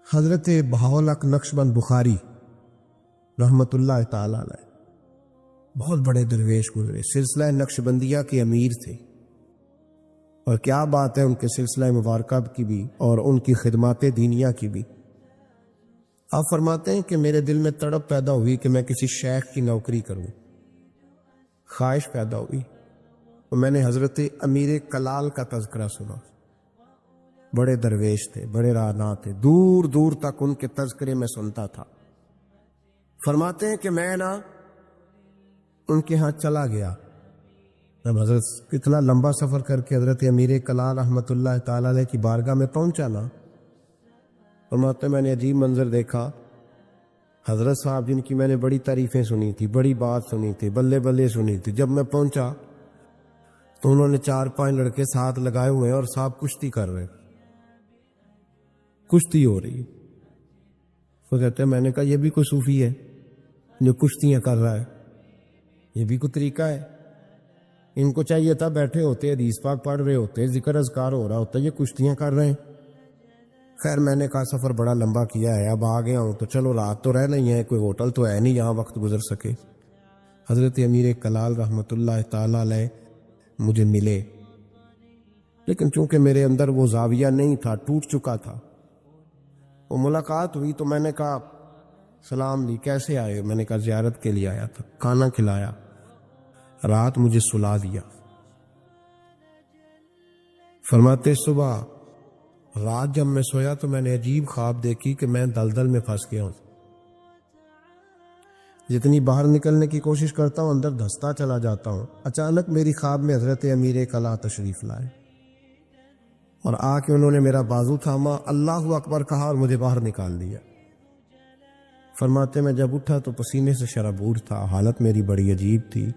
حضرت بہاولق نقشبند بخاری رحمۃ اللہ تعالی علیہ بہت بڑے درویش گزرے، سلسلہ نقشبندیہ کے امیر تھے، اور کیا بات ہے ان کے سلسلہ مبارکہ کی بھی اور ان کی خدمات دینیہ کی بھی۔ آپ فرماتے ہیں کہ میرے دل میں تڑپ پیدا ہوئی کہ میں کسی شیخ کی نوکری کروں، خواہش پیدا ہوئی، تو میں نے حضرت امیر کلال کا تذکرہ سنا۔ بڑے درویش تھے، بڑے راہنما تھے، دور دور تک ان کے تذکرے میں سنتا تھا۔ فرماتے ہیں کہ میں ان کے ہاں چلا گیا، جب حضرت اتنا لمبا سفر کر کے حضرت امیر کلال رحمۃ اللہ تعالی علیہ کی بارگاہ میں پہنچا نا، فرماتے ہیں میں نے عجیب منظر دیکھا۔ حضرت صاحب جن کی میں نے بڑی تعریفیں سنی تھی، بڑی بات سنی تھی، بلے بلے سنی تھی، جب میں پہنچا تو انہوں نے 4-5 لڑکے ساتھ لگائے ہوئے ہیں اور صاحب کشتی کر رہے، کشتی ہو رہی۔ وہ کہتے ہیں میں نے کہا یہ بھی کوئی صوفی ہے جو کشتیاں کر رہا ہے، یہ بھی کوئی طریقہ ہے؟ ان کو چاہیے تھا بیٹھے ہوتے، حدیث پاک پڑھ رہے ہوتے، ذکر اذکار ہو رہا ہوتا، یہ کشتیاں کر رہے ہیں۔ خیر میں نے کہا سفر بڑا لمبا کیا ہے، اب آ گیا ہوں تو چلو رات تو رہ نہیں ہے، کوئی ہوٹل تو ہے نہیں یہاں وقت گزر سکے۔ حضرت امیر کلال رحمۃ اللہ تعالی علیہ مجھے ملے، لیکن چونکہ میرے اندر وہ زاویہ نہیں تھا، ٹوٹ چکا تھا۔ وہ ملاقات ہوئی تو میں نے کہا سلام لی، کیسے آئے؟ میں نے کہا زیارت کے لیے آیا تھا، کھانا کھلایا، رات مجھے سلا دیا۔ فرماتے صبح رات جب میں سویا تو میں نے عجیب خواب دیکھی کہ میں دلدل میں پھنس گیا ہوں، جتنی باہر نکلنے کی کوشش کرتا ہوں اندر دھستا چلا جاتا ہوں۔ اچانک میری خواب میں حضرت امیر کلال تشریف لائے اور آ کے انہوں نے میرا بازو تھاما، اللہ اکبر کہا اور مجھے باہر نکال دیا۔ فرماتے میں جب اٹھا تو پسینے سے شرابور تھا، حالت میری بڑی عجیب تھی۔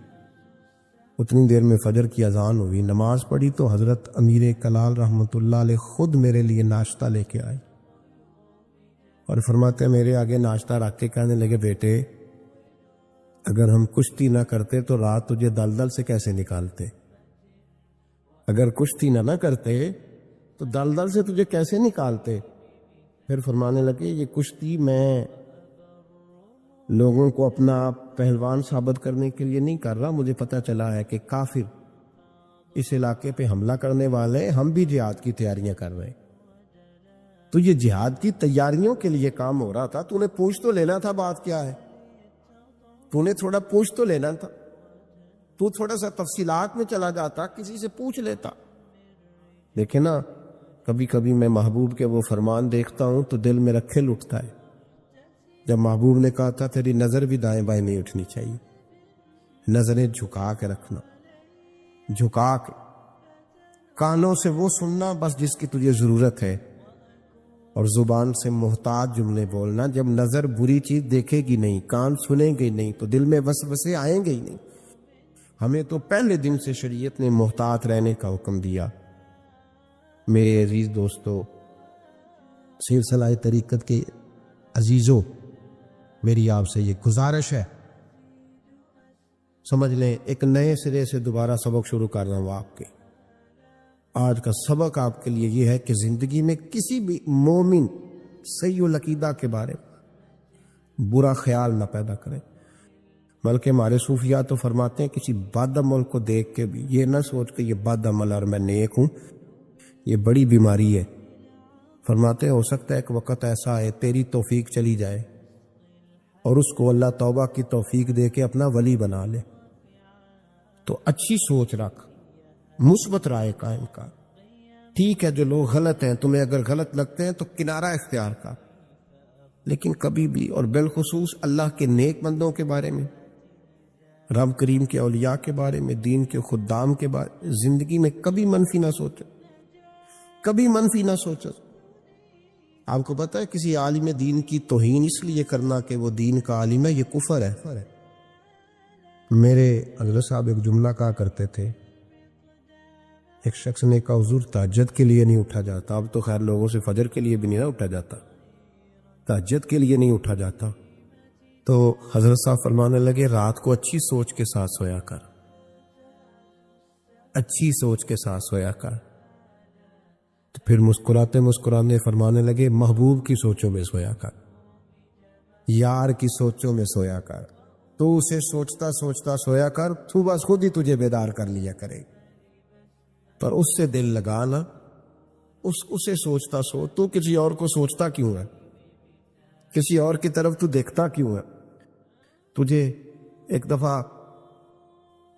اتنی دیر میں فجر کی اذان ہوئی، نماز پڑھی تو حضرت امیر کلال رحمۃ اللہ علیہ خود میرے لیے ناشتہ لے کے آئے اور فرماتے میرے آگے ناشتہ رکھ کے کہنے لگے بیٹے اگر ہم کشتی نہ کرتے تو رات تجھے دلدل سے کیسے نکالتے؟ اگر کشتی نہ کرتے تو دلدل سے تجھے کیسے نکالتے؟ پھر فرمانے لگے یہ کشتی میں لوگوں کو اپنا پہلوان ثابت کرنے کے لیے نہیں کر رہا، مجھے پتہ چلا ہے کہ کافر اس علاقے پہ حملہ کرنے والے، ہم بھی جہاد کی تیاریاں کر رہے ہیں، تو یہ جہاد کی تیاریوں کے لیے کام ہو رہا تھا، تو نے پوچھ تو لینا تھا بات کیا ہے، تو نے تھوڑا پوچھ تو لینا تھا، تو تھوڑا سا تفصیلات میں چلا جاتا، کسی سے پوچھ لیتا۔ دیکھیں نا کبھی کبھی میں محبوب کے وہ فرمان دیکھتا ہوں تو دل میں رکھے اٹھتا ہے۔ جب محبوب نے کہا تھا تیری نظر بھی دائیں بائیں نہیں اٹھنی چاہیے، نظریں جھکا کے رکھنا، جھکا کے، کانوں سے وہ سننا بس جس کی تجھے ضرورت ہے، اور زبان سے محتاط جملے بولنا۔ جب نظر بری چیز دیکھے گی نہیں، کان سنیں گے نہیں تو دل میں وسوسے آئیں گے ہی نہیں۔ ہمیں تو پہلے دن سے شریعت نے محتاط رہنے کا حکم دیا۔ میرے عزیز دوستو، سلسلہ طریقت کے عزیزوں، میری آپ سے یہ گزارش ہے، سمجھ لیں ایک نئے سرے سے دوبارہ سبق شروع کر رہا ہوں آپ کے۔ آج کا سبق آپ کے لیے یہ ہے کہ زندگی میں کسی بھی مومن صحیح العقیدہ کے بارے میں برا خیال نہ پیدا کریں، بلکہ ہمارے صوفیاء تو فرماتے ہیں کسی بد عمل کو دیکھ کے بھی یہ نہ سوچ کہ یہ بد عمل اور میں نیک ہوں، یہ بڑی بیماری ہے۔ فرماتے ہو سکتا ہے ایک وقت ایسا ہے تیری توفیق چلی جائے اور اس کو اللہ توبہ کی توفیق دے کے اپنا ولی بنا لے، تو اچھی سوچ رکھ، مثبت رائے قائم کر۔ ٹھیک ہے جو لوگ غلط ہیں، تمہیں اگر غلط لگتے ہیں تو کنارہ اختیار کر، لیکن کبھی بھی اور بالخصوص اللہ کے نیک بندوں کے بارے میں، رب کریم کے اولیاء کے بارے میں، دین کے خدام کے بارے میں زندگی میں کبھی منفی نہ سوچو، کبھی منفی نہ سوچو۔ آپ کو پتہ ہے کسی عالم دین کی توہین اس لیے کرنا کہ وہ دین کا عالم ہے، یہ کفر ہے۔ میرے حضرت صاحب ایک جملہ کہا کرتے تھے، ایک شخص نے کہا حضور تہجد کے لیے نہیں اٹھا جاتا، اب تو خیر لوگوں سے فجر کے لیے بھی نہیں اٹھا جاتا، تہجد کے لیے نہیں اٹھا جاتا، تو حضرت صاحب فرمانے لگے رات کو اچھی سوچ کے ساتھ سویا کر، اچھی سوچ کے ساتھ سویا کر۔ تو پھر مسکراتے مسکرانے فرمانے لگے محبوب کی سوچوں میں سویا کر، یار کی سوچوں میں سویا کر، تو اسے سوچتا سوچتا سویا کر، تو بس خود ہی تجھے بیدار کر لیا کرے، پر اس سے دل لگانا، اسے سوچتا سو، تو کسی اور کو سوچتا کیوں ہے؟ کسی اور کی طرف تو دیکھتا کیوں ہے؟ تجھے ایک دفعہ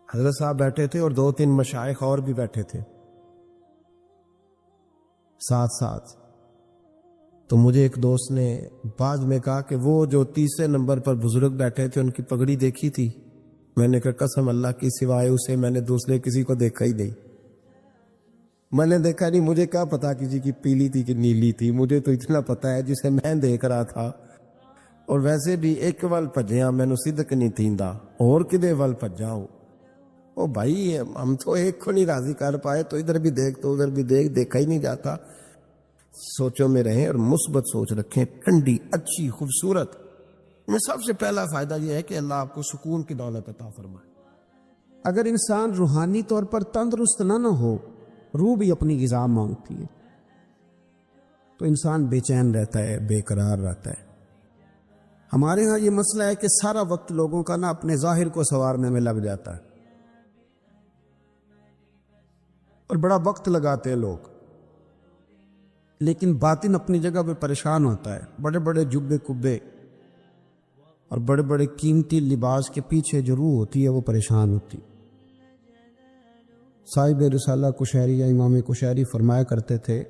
حضرت صاحب بیٹھے تھے اور 2-3 مشائخ اور بھی بیٹھے تھے ساتھ ساتھ، تو مجھے ایک دوست نے بعد میں کہا کہ وہ جو تیسرے نمبر پر بزرگ بیٹھے تھے ان کی پگڑی دیکھی تھی؟ میں نے کہا قسم اللہ کی سوائے اسے میں نے دوسرے کسی کو دیکھا ہی نہیں، میں نے دیکھا نہیں، مجھے کیا پتا کسی کی پیلی تھی کہ نیلی تھی، مجھے تو اتنا پتا ہے جسے میں دیکھ رہا تھا، اور ویسے بھی ایک ول پجیاں مینو صدق نہیں تھیندا اور کدے ول پجا ہوں۔ او بھائی ہم تو ایک کو نہیں راضی کر پائے تو ادھر بھی دیکھ تو ادھر بھی دیکھ، دیکھا ہی نہیں جاتا۔ سوچوں میں رہیں اور مثبت سوچ رکھیں، ٹھنڈی اچھی خوبصورت۔ میں سب سے پہلا فائدہ یہ ہے کہ اللہ آپ کو سکون کی دولت عطا فرمائے۔ اگر انسان روحانی طور پر تندرست نہ ہو، روح بھی اپنی غذا مانگتی ہے، تو انسان بے چین رہتا ہے، بے قرار رہتا ہے۔ ہمارے ہاں یہ مسئلہ ہے کہ سارا وقت لوگوں کا اپنے ظاہر کو سنوارنے میں لگ جاتا ہے، اور بڑا وقت لگاتے ہیں لوگ، لیکن باطن اپنی جگہ پہ پریشان ہوتا ہے۔ بڑے بڑے جبے کبے اور بڑے بڑے قیمتی لباس کے پیچھے جو روح ہوتی ہے وہ پریشان ہوتی۔ صاحب رسالہ کشیری یا امام کشیری فرمایا کرتے تھے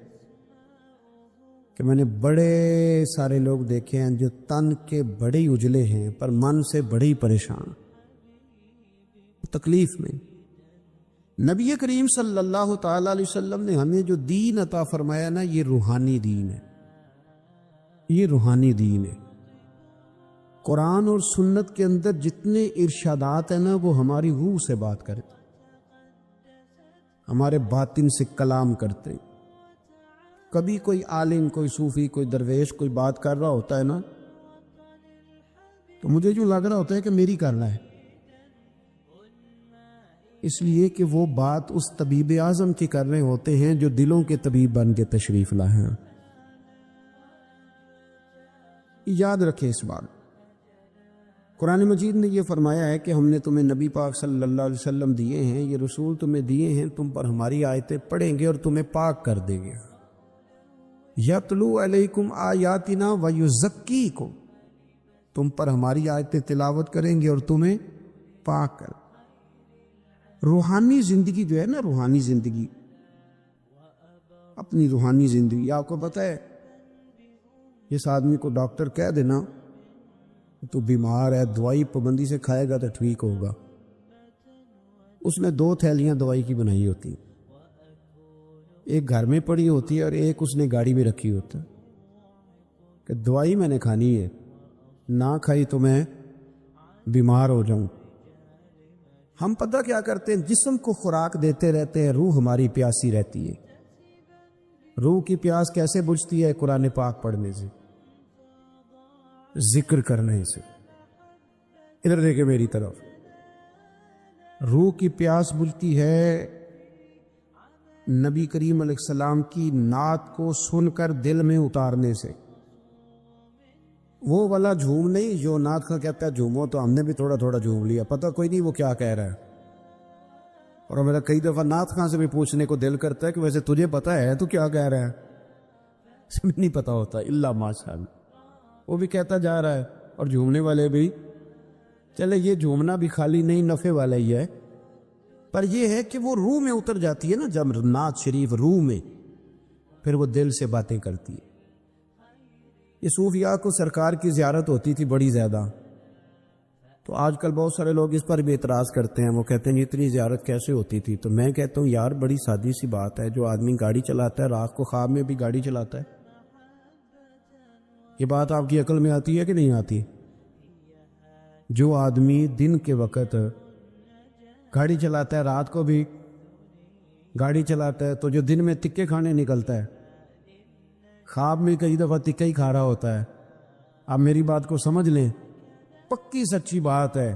کہ میں نے بڑے سارے لوگ دیکھے ہیں جو تن کے بڑے ہی اجلے ہیں پر من سے بڑے ہی پریشان، تکلیف میں۔ نبی کریم صلی اللہ تعالی علیہ وسلم نے ہمیں جو دین عطا فرمایا نا، یہ روحانی دین ہے، یہ روحانی دین ہے۔ قرآن اور سنت کے اندر جتنے ارشادات ہیں نا، وہ ہماری روح سے بات کرتے، ہمارے باطن سے کلام کرتے۔ کبھی کوئی عالم، کوئی صوفی، کوئی درویش کوئی بات کر رہا ہوتا ہے نا، تو مجھے جو لگ رہا ہوتا ہے کہ میری کر رہا ہے، اس لیے کہ وہ بات اس طبیب اعظم کی کر رہے ہوتے ہیں جو دلوں کے طبیب بن کے تشریف لائے ہیں۔ یاد رکھیں اس بات، قرآن مجید نے یہ فرمایا ہے کہ ہم نے تمہیں نبی پاک صلی اللہ علیہ وسلم دیے ہیں، یہ رسول تمہیں دیے ہیں، تم پر ہماری آیتیں پڑھیں گے اور تمہیں پاک کر دیں گے۔ یتلو علیکم آیاتنا ویزکیکم، تم پر ہماری آیتیں تلاوت کریں گے اور تمہیں پاک کر۔ روحانی زندگی جو ہے نا، روحانی زندگی، اپنی روحانی زندگی، آپ کو پتہ ہے جس آدمی کو ڈاکٹر کہہ دینا تو بیمار ہے، دوائی پابندی سے کھائے گا تو ٹھیک ہوگا، اس نے 2 تھیلیاں دوائی کی بنائی ہوتی، ایک گھر میں پڑی ہوتی ہے اور ایک اس نے گاڑی میں رکھی ہوتا ہے کہ دوائی میں نے کھانی ہے، نہ کھائی تو میں بیمار ہو جاؤں۔ ہم پتہ کیا کرتے ہیں، جسم کو خوراک دیتے رہتے ہیں، روح ہماری پیاسی رہتی ہے۔ روح کی پیاس کیسے بجھتی ہے؟ قرآن پاک پڑھنے سے، ذکر کرنے سے۔ ادھر دیکھیں میری طرف، روح کی پیاس بجھتی ہے نبی کریم علیہ السلام کی نعت کو سن کر دل میں اتارنے سے۔ وہ والا جھوم نہیں جو نعت کا کہتا ہے جھومو، تو ہم نے بھی تھوڑا تھوڑا جھوم لیا، پتہ کوئی نہیں وہ کیا کہہ رہا ہے۔ اور میرا کئی دفعہ نعت خاں سے بھی پوچھنے کو دل کرتا ہے کہ ویسے تجھے پتہ ہے تو کیا کہہ رہا ہے؟ سمجھ نہیں پتہ ہوتا، الا ماشاء اللہ، وہ بھی کہتا جا رہا ہے اور جھومنے والے بھی۔ چلے یہ جھومنا بھی خالی نہیں، نفع والا ہی ہے، پر یہ ہے کہ وہ روح میں اتر جاتی ہے نا، جب نعت شریف روح میں، پھر وہ دل سے باتیں کرتی ہے۔ یہ صوفیاء کو سرکار کی زیارت ہوتی تھی بڑی زیادہ، تو آج کل بہت سارے لوگ اس پر بھی اعتراض کرتے ہیں، وہ کہتے ہیں اتنی زیارت کیسے ہوتی تھی؟ تو میں کہتا ہوں یار بڑی سادی سی بات ہے، جو آدمی گاڑی چلاتا ہے رات کو خواب میں بھی گاڑی چلاتا ہے، یہ بات آپ کی عقل میں آتی ہے کہ نہیں آتی؟ جو آدمی دن کے وقت گاڑی چلاتا ہے رات کو بھی گاڑی چلاتا ہے، تو جو دن میں تکے کھانے نکلتا ہے خواب میں کئی دفعہ تکہ ہی کھا رہا ہوتا ہے۔ آپ میری بات کو سمجھ لیں، پکی سچی بات ہے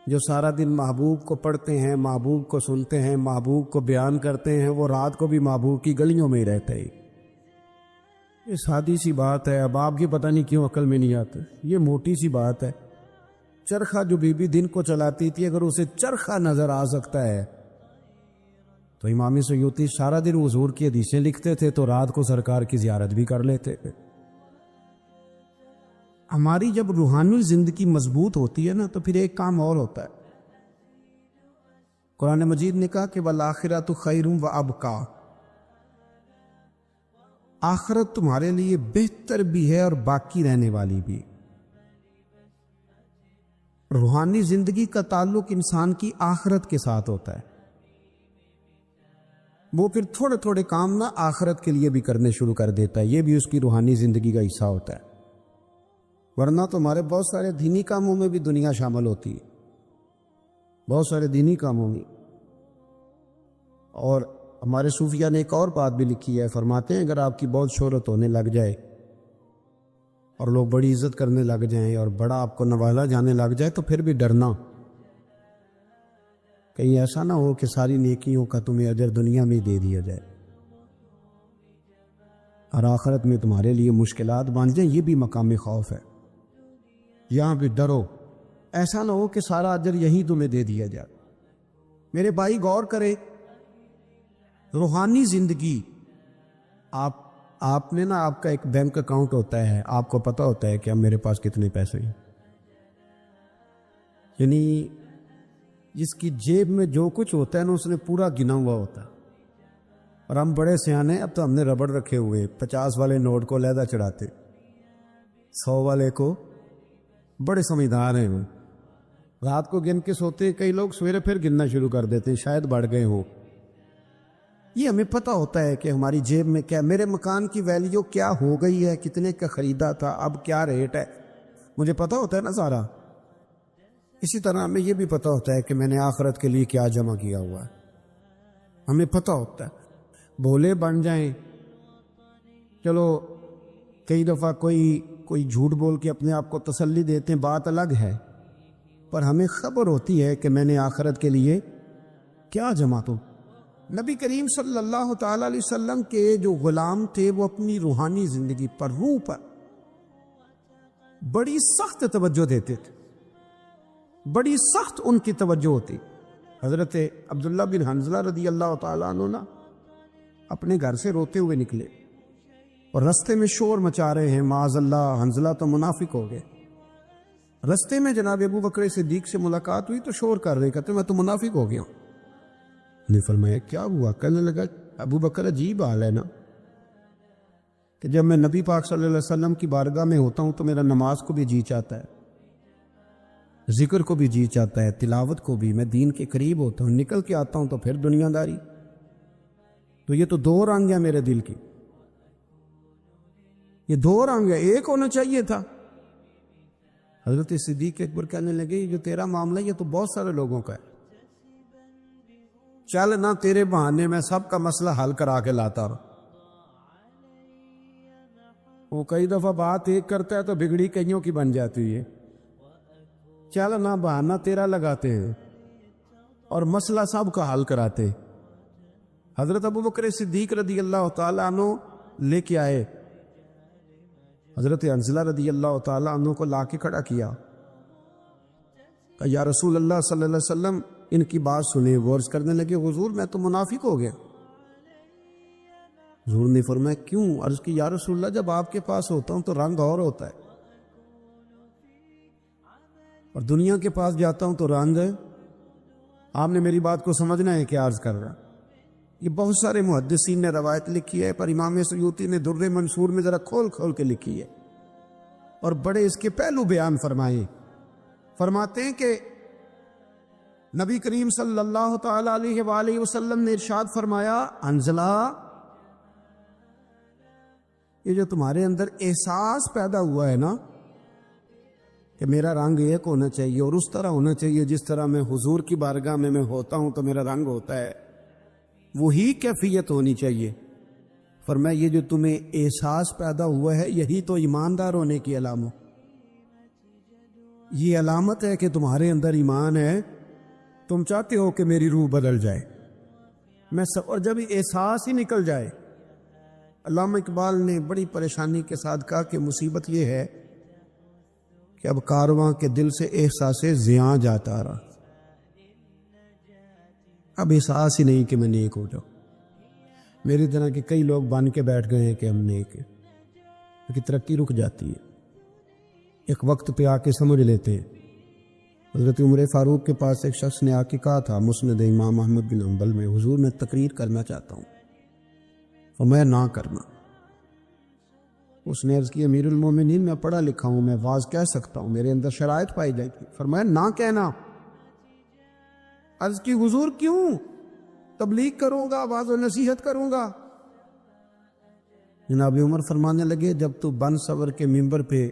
جو سارا دن محبوب کو پڑھتے ہیں، محبوب کو سنتے ہیں، محبوب کو بیان کرتے ہیں، وہ رات کو بھی محبوب کی گلیوں میں ہی رہتے ہیں۔ یہ سادی سی بات ہے، اب آپ کی پتہ نہیں کیوں عقل میں نہیں آتا۔ یہ موٹی سی بات ہے۔ چرخہ جو بی بی دن کو چلاتی تھی، اگر اسے چرخہ نظر آ سکتا ہے تو امام سیوطی سارا دن حضور کی حدیثیں لکھتے تھے تو رات کو سرکار کی زیارت بھی کر لیتے تھے۔ ہماری جب روحانی زندگی مضبوط ہوتی ہے نا تو پھر ایک کام اور ہوتا ہے۔ قرآن مجید نے کہا کہ وَالْآخِرَةُ خَيْرٌ وَأَبْقَىٰ، آخرت تمہارے لیے بہتر بھی ہے اور باقی رہنے والی بھی۔ روحانی زندگی کا تعلق انسان کی آخرت کے ساتھ ہوتا ہے۔ وہ پھر تھوڑے تھوڑے کام نہ آخرت کے لیے بھی کرنے شروع کر دیتا ہے، یہ بھی اس کی روحانی زندگی کا حصہ ہوتا ہے۔ ورنہ تو ہمارے بہت سارے دینی کاموں میں بھی دنیا شامل ہوتی ہے، بہت سارے دینی کاموں میں۔ اور ہمارے صوفیہ نے ایک اور بات بھی لکھی ہے، فرماتے ہیں اگر آپ کی بہت شہرت ہونے لگ جائے اور لوگ بڑی عزت کرنے لگ جائیں اور بڑا آپ کو نوازا جانے لگ جائے تو پھر بھی ڈرنا، کہیں ایسا نہ ہو کہ ساری نیکیوں کا تمہیں اجر دنیا میں ہی دے دیا جائے اور آخرت میں تمہارے لیے مشکلات بن جائیں۔ یہ بھی مقام خوف ہے، یہاں بھی ڈرو، ایسا نہ ہو کہ سارا اجر یہیں تمہیں دے دیا جائے۔ میرے بھائی غور کرے، روحانی زندگی، آپ نے نا، آپ کا ایک بینک اکاؤنٹ ہوتا ہے، آپ کو پتہ ہوتا ہے کہ اب میرے پاس کتنے پیسے ہیں، یعنی جس کی جیب میں جو کچھ ہوتا ہے نا اس نے پورا گنا ہوا ہوتا ہے۔ اور ہم بڑے سیانے، اب تو ہم نے ربڑ رکھے ہوئے، 50 والے نوٹ کو علیحدہ چڑھاتے، 100 والے کو، بڑے سمجھدار ہیں۔ رات کو گن کے سوتے، کئی لوگ سویرے پھر گننا شروع کر دیتے، شاید بڑھ گئے ہوں۔ یہ ہمیں پتہ ہوتا ہے کہ ہماری جیب میں کیا، میرے مکان کی ویلیو کیا ہو گئی ہے، کتنے کا خریدا تھا، اب کیا ریٹ ہے، مجھے پتہ ہوتا ہے نا سارا۔ اسی طرح ہمیں یہ بھی پتہ ہوتا ہے کہ میں نے آخرت کے لیے کیا جمع کیا ہوا ہے، ہمیں پتہ ہوتا ہے۔ بھولے بن جائیں، چلو کئی دفعہ کوئی جھوٹ بول کے اپنے آپ کو تسلی دیتے ہیں، بات الگ ہے، پر ہمیں خبر ہوتی ہے کہ میں نے آخرت کے لیے کیا جمع تو۔ نبی کریم صلی اللہ تعالی علیہ وسلم کے جو غلام تھے وہ اپنی روحانی زندگی پر، روح پر بڑی سخت توجہ دیتے تھے، بڑی سخت ان کی توجہ ہوتی۔ حضرت عبداللہ بن حنظلہ رضی اللہ تعالیٰ عنہ نا اپنے گھر سے روتے ہوئے نکلے اور رستے میں شور مچا رہے ہیں، معاذ اللہ حنظلہ تو منافق ہو گئے۔ رستے میں جناب ابو بکر صدیق سے ملاقات ہوئی تو شور کر رہے، کہتے میں تو منافق ہو گیا ہوں۔ نے فرمایا کیا ہوا؟ کہنے لگا ابو بکر عجیب حال ہے نا کہ جب میں نبی پاک صلی اللہ علیہ وسلم کی بارگاہ میں ہوتا ہوں تو میرا نماز کو بھی جی چاہتا ہے، ذکر کو بھی جی چاہتا ہے، تلاوت کو بھی، میں دین کے قریب ہوتا ہوں، نکل کے آتا ہوں تو پھر دنیا داری۔ تو یہ تو دو رنگ ہے میرے دل کی، یہ دو رنگ ہے، ایک ہونا چاہیے تھا۔ حضرت صدیق اکبر کہنے لگے یہ جو تیرا معاملہ یہ تو بہت سارے لوگوں کا ہے، چل نہ تیرے بہانے میں سب کا مسئلہ حل کرا کے لاتا رہا۔ وہ کئی دفعہ بات ایک کرتا ہے تو بگڑی کئیوں کی بن جاتی ہے، چل نہ بہانہ تیرا لگاتے ہیں اور مسئلہ سب کا حل کراتے۔ حضرت ابو بکر صدیق رضی اللہ تعالیٰ عنہ لے کے آئے، حضرت حنظلہ رضی اللہ تعالیٰ عنہ کو لا کے کھڑا کیا، کہ یا رسول اللہ صلی اللہ علیہ وسلم ان کی بات سنیں۔ وہ عرض کرنے لگے حضور میں تو منافق ہو گیا۔ حضور نے فرمایا کیوں؟ عرض کی یا رسول اللہ جب آپ کے پاس ہوتا ہوں تو رنگ اور ہوتا ہے اور دنیا کے پاس جاتا ہوں تو رنگ ہے۔ آپ نے میری بات کو سمجھنا ہے کہ عرض کر رہا۔ یہ بہت سارے محدثین نے روایت لکھی ہے، پر امام سیوطی نے در منصور میں ذرا کھول کھول کے لکھی ہے اور بڑے اس کے پہلو بیان فرمائے۔ فرماتے ہیں کہ نبی کریم صلی اللہ تعالی علیہ وآلہ وسلم نے ارشاد فرمایا حنظلہ یہ جو تمہارے اندر احساس پیدا ہوا ہے نا کہ میرا رنگ ایک ہونا چاہیے اور اس طرح ہونا چاہیے جس طرح میں حضور کی بارگاہ میں ہوتا ہوں تو میرا رنگ ہوتا ہے، وہی کیفیت ہونی چاہیے۔ فرمایا یہ جو تمہیں احساس پیدا ہوا ہے یہی تو ایماندار ہونے کی علامت، یہ علامت ہے کہ تمہارے اندر ایمان ہے، تم چاہتے ہو کہ میری روح بدل جائے، اور جب احساس ہی نکل جائے۔ علامہ اقبال نے بڑی پریشانی کے ساتھ کہا کہ مصیبت یہ ہے کہ اب کارواں کے دل سے احساس زیاں جاتا رہا، اب احساس ہی نہیں کہ میں نیک ہو جاؤں۔ میری طرح کے کئی لوگ بن کے بیٹھ گئے ہیں کہ ہم نیک ہیں، کہ ترقی رک جاتی ہے، ایک وقت پہ آ کے سمجھ لیتے ہیں۔ حضرت عمر فاروق کے پاس ایک شخص نے آ کے کہا تھا مسند امام احمد بن حنبل میں، حضور میں تقریر کرنا چاہتا ہوں، فرمایا نہ کرنا۔ اس نے عرض کی امیر المومنین میں پڑھا لکھا ہوں، میں واز کہہ سکتا ہوں، میرے اندر شرائط پائی جائے گی۔ فرمایا نہ کہنا۔ عرض کی حضور کیوں؟ تبلیغ کروں گا، واز و نصیحت کروں گا۔ جناب عمر فرمانے لگے جب تو بن سور کے ممبر پہ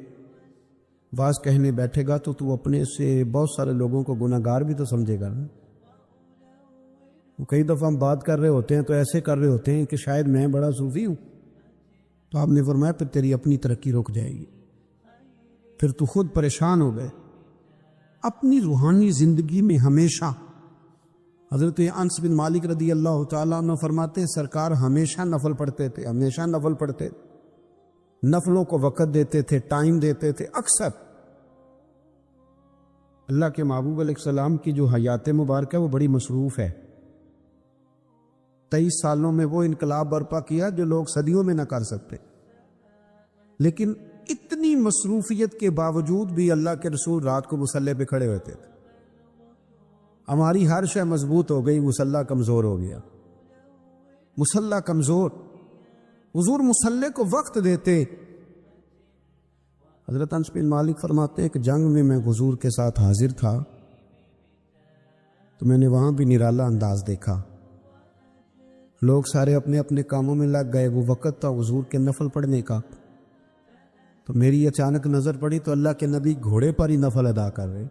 واز کہنے بیٹھے گا تو اپنے سے بہت سارے لوگوں کو گناہ گار بھی تو سمجھے گا نا۔ کئی دفعہ ہم بات کر رہے ہوتے ہیں تو ایسے کر رہے ہوتے ہیں کہ شاید میں بڑا صوفی ہوں، تو آپ نے فرمایا پھر تیری اپنی ترقی رک جائے گی، پھر تو خود پریشان ہو گئے۔ اپنی روحانی زندگی میں ہمیشہ حضرت انس بن مالک رضی اللہ تعالیٰ عنہ فرماتے ہیں سرکار ہمیشہ نفل پڑھتے تھے، ہمیشہ نفل پڑھتے، نفلوں کو وقت دیتے تھے، ٹائم دیتے تھے۔ اکثر اللہ کے محبوب علیہ السلام کی جو حیات مبارکہ ہے وہ بڑی مصروف ہے۔ 23 سالوں میں وہ انقلاب برپا کیا جو لوگ صدیوں میں نہ کر سکتے، لیکن اتنی مصروفیت کے باوجود بھی اللہ کے رسول رات کو مصلی پہ کھڑے ہوتے تھے۔ ہماری ہر شے مضبوط ہو گئی، مصلی کمزور ہو گیا، مصلی کمزور۔ حضور مصلی کو وقت دیتے۔ حضرت انس بن مالک فرماتے ہیں کہ جنگ میں حضور کے ساتھ حاضر تھا تو میں نے وہاں بھی نرالا انداز دیکھا، لوگ سارے اپنے اپنے کاموں میں لگ گئے، وہ وقت تھا حضور کے نفل پڑھنے کا۔ تو میری اچانک نظر پڑی تو اللہ کے نبی گھوڑے پر ہی نفل ادا کر رہے،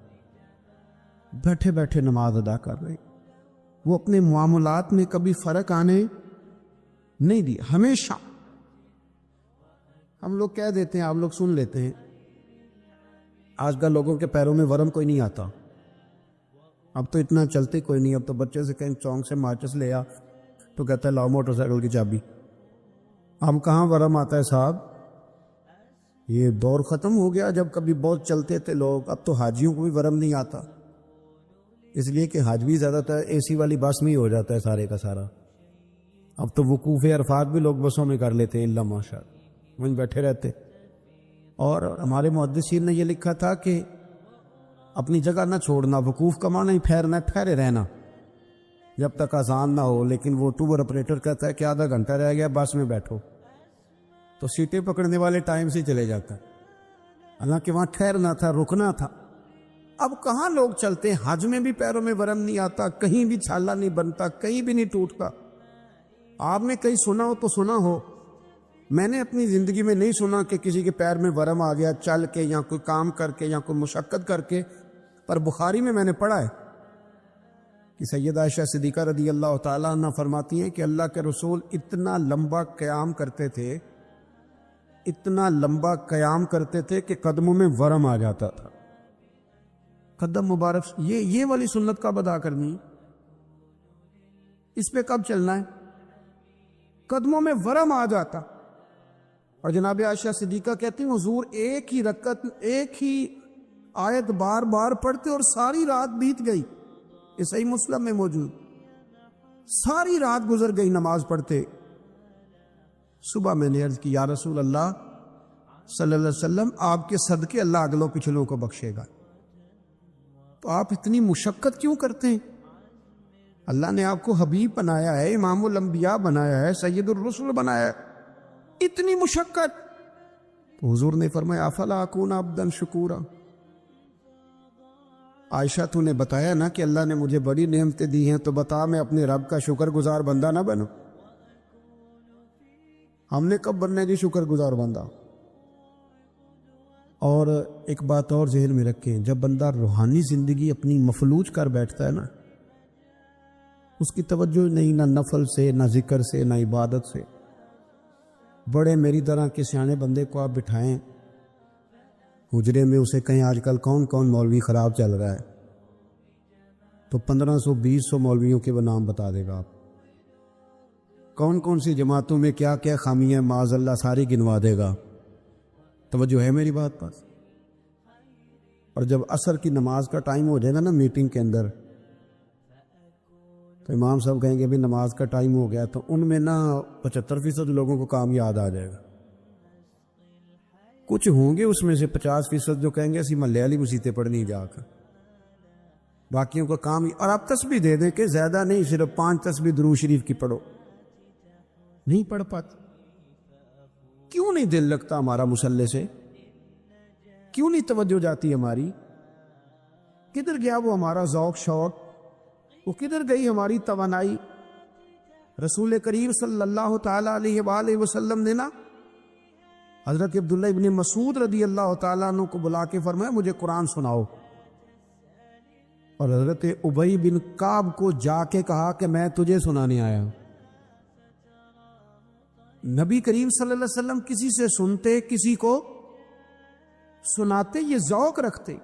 بیٹھے بیٹھے نماز ادا کر رہے۔ وہ اپنے معاملات میں کبھی فرق آنے نہیں دیا، ہمیشہ۔ ہم لوگ کہہ دیتے ہیں، آپ لوگ سن لیتے ہیں، آج کل لوگوں کے پیروں میں ورم کوئی نہیں آتا، اب تو اتنا چلتے کوئی نہیں، اب تو بچے سے کہیں چونک سے ماچس لے آ تو کہتا ہے لاؤ موٹر سائیکل کی چابی۔ ہم کہاں ورم آتا ہے صاحب، یہ دور ختم ہو گیا جب کبھی بہت چلتے تھے لوگ، اب تو حاجیوں کو بھی ورم نہیں آتا، اس لیے کہ حج بھی زیادہ تر اے سی والی بس میں ہی ہو جاتا ہے سارے کا سارا۔ اب تو وقوف عرفات بھی لوگ بسوں میں کر لیتے ہیں، اللہ ماشاء اللہ، وہیں بیٹھے رہتے۔ اور ہمارے محدثین نے یہ لکھا تھا کہ اپنی جگہ نہ چھوڑنا، وقوف کا معنی ہی ٹھہرنا، ٹھہرے رہنا جب تک اذان نہ ہو، لیکن وہ ٹور آپریٹر کہتا ہے کہ آدھا گھنٹہ رہ گیا بس میں بیٹھو، تو سیٹیں پکڑنے والے ٹائم سے چلے جاتا ہے، حالانکہ وہاں ٹھہرنا تھا، رکنا تھا۔ اب کہاں لوگ چلتے ہیں، حج میں بھی پیروں میں ورم نہیں آتا، کہیں بھی چھالا نہیں بنتا، کہیں بھی نہیں ٹوٹتا۔ آپ نے کہیں سنا ہو تو سنا ہو، میں نے اپنی زندگی میں نہیں سنا کہ کسی کے پیر میں ورم آ گیا چل کے یا کوئی کام کر کے یا کوئی مشقت کر کے، پر بخاری میں نے پڑھا ہے کہ سیدہ عائشہ صدیقہ رضی اللہ تعالیٰ عنہ فرماتی ہیں کہ اللہ کے رسول اتنا لمبا قیام کرتے تھے، اتنا لمبا قیام کرتے تھے کہ قدموں میں ورم آ جاتا تھا۔ قدم مبارک، یہ والی سنت کب ادا کرنی، اس پہ کب چلنا ہے؟ قدموں میں ورم آ جاتا۔ اور جناب عائشہ صدیقہ کہتی ہیں حضور ایک ہی رکعت، ایک ہی آیت بار بار پڑھتے اور ساری رات بیت گئی، یہ صحیح مسلم میں موجود، ساری رات گزر گئی نماز پڑھتے۔ صبح میں نے عرض کی یا رسول اللہ صلی اللہ علیہ وسلم، آپ کے صدقے اللہ اگلوں پچھلوں کو بخشے گا، تو آپ اتنی مشقت کیوں کرتے ہیں؟ اللہ نے آپ کو حبیب بنایا ہے، امام الانبیاء بنایا ہے، سید الرسل بنایا ہے، اتنی مشقت؟ تو حضور نے فرمایا افلا اکون عبدا شکورا، عائشہ تو نے بتایا نا کہ اللہ نے مجھے بڑی نعمتیں دی ہیں، تو بتا میں اپنے رب کا شکر گزار بندہ نہ بنوں؟ ہم نے کب بننا ہے جی شکر گزار بندہ؟ اور ایک بات اور ذہن میں رکھیں، جب بندہ روحانی زندگی اپنی مفلوج کر بیٹھتا ہے نا، اس کی توجہ نہیں نہ نفل سے، نہ ذکر سے، نہ عبادت سے۔ بڑے میری طرح کے سیانے بندے کو آپ بٹھائیں، حجرے میں اسے کہیں آج کل کون کون مولوی خراب چل رہا ہے تو 1500-2000 مولویوں کے وہ نام بتا دے گا آپ. کون کون سی جماعتوں میں کیا کیا خامیاں معاذ اللہ ساری گنوا دے گا. توجہ ہے میری بات پر؟ اور جب عصر کی نماز کا ٹائم ہو جائے گا نا میٹنگ کے اندر تو امام صاحب کہیں گے بھی نماز کا ٹائم ہو گیا تو ان میں نا 75% لوگوں کو کام یاد آ جائے گا. کچھ ہوں گے اس میں سے 50% جو کہیں گے اسی محلے والی مسیتیں پڑھنی جا کر، باقیوں کا کام اور آپ تسبیح دے دیں کہ زیادہ نہیں، صرف 5 تسبیح درود شریف کی پڑھو. نہیں پڑھ پاتے. کیوں نہیں دل لگتا ہمارا مصلے سے؟ کیوں نہیں توجہ جاتی ہماری؟ کدھر گیا وہ ہمارا ذوق شوق؟ وہ کدھر گئی ہماری توانائی؟ رسول کریم صلی اللہ تعالی علیہ وآلہ وسلم نے نا حضرت عبداللہ ابن مسعود رضی اللہ تعالیٰ عنہ کو بلا کے فرمایا مجھے قرآن سناؤ، اور حضرت ابی بن کعب کو جا کے کہا کہ میں تجھے سنانے آیا ہوں. نبی کریم صلی اللہ علیہ وسلم کسی سے سنتے، کسی کو سناتے، یہ ذوق رکھتے.